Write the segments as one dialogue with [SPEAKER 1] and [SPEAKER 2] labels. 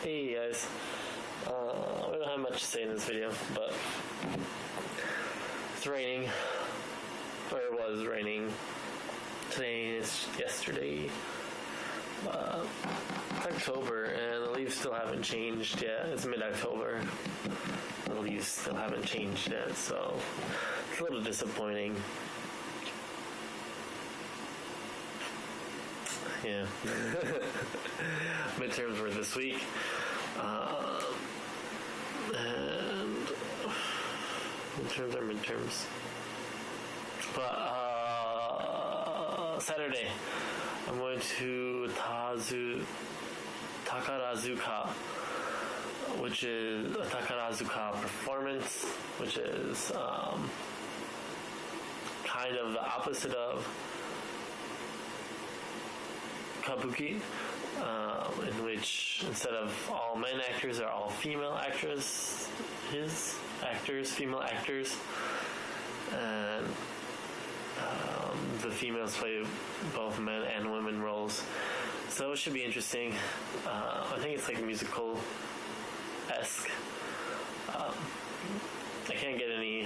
[SPEAKER 1] Hey guys, we don't have much to say in this video, but it's raining, or it was raining. Today is yesterday. It's October and the leaves still haven't changed yet. It's mid-October. The leaves still haven't changed yet, so it's a little disappointing. Yeah. Midterms were this week. And midterms are midterms. But Saturday, I'm going to Takarazuka, which is a Takarazuka performance, which is kind of the opposite of Kabuki, in which instead of all men actors are all female actors, female actors, and the females play both men and women roles. So it should be interesting. I think it's like musical-esque. I can't get any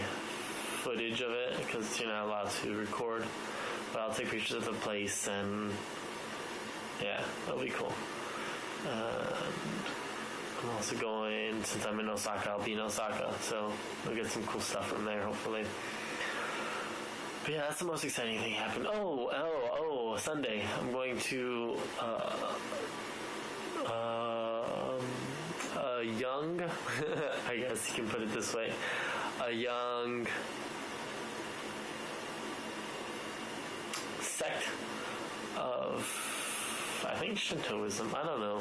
[SPEAKER 1] footage of it because you're not allowed to record, but I'll take pictures of the place and yeah, that'll be cool. I'm also going, since I'm in Osaka, I'll be in Osaka, so we'll get some cool stuff from there, hopefully. But yeah, that's the most exciting thing happened. Sunday, I'm going to a young, I guess you can put it this way, a young sect of, I think, Shintoism. I don't know.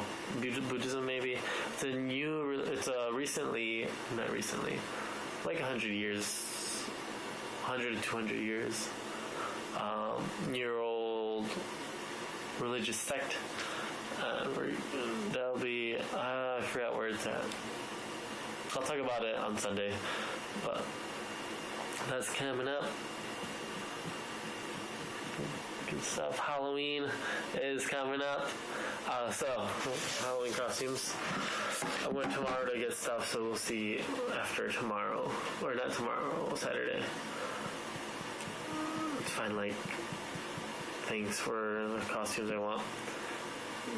[SPEAKER 1] Buddhism, maybe. It's not recently, like 100 years, 100 to 200 years, year-old religious sect. That'll be, I forgot where it's at. I'll talk about it on Sunday, but that's coming up. Good stuff. Halloween is coming up. So Halloween costumes. I went tomorrow to get stuff, so we'll see after tomorrow, or not tomorrow, Saturday. Let's find like things for the costumes I want.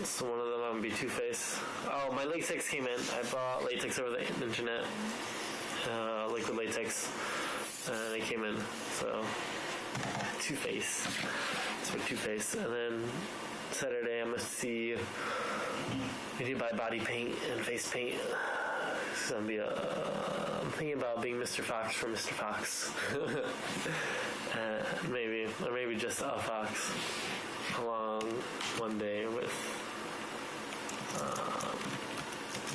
[SPEAKER 1] So one of them I'm gonna be Two-Face. Oh, my latex came in. I bought latex over the internet, liquid latex, and it came in. So Two-Face. It's for Two-Face. And then Saturday I'm gonna see. I need to buy body paint and face paint. So I'm thinking about being Mr. Fox for Mr. Fox. maybe just a fox along one day with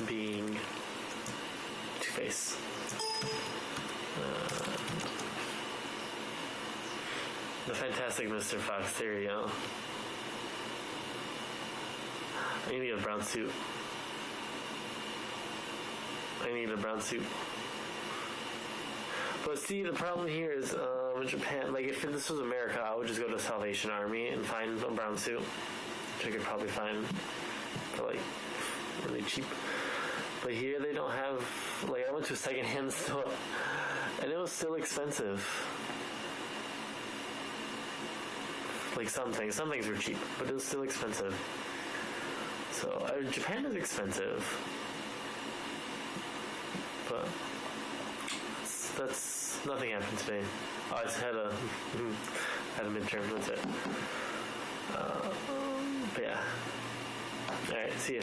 [SPEAKER 1] being Two-Face. The Fantastic Mr. Fox, there you go. I need to get a brown suit. But see, the problem here is in Japan, like if this was America, I would just go to Salvation Army and find a brown suit, which I could probably find for like really cheap. But here they don't have, like I went to a secondhand store and it was still expensive. Like some things were cheap, but it was still expensive. So Japan is expensive, but that's nothing happened today. Oh, I just had a midterm. That's it. But yeah. All right. See ya.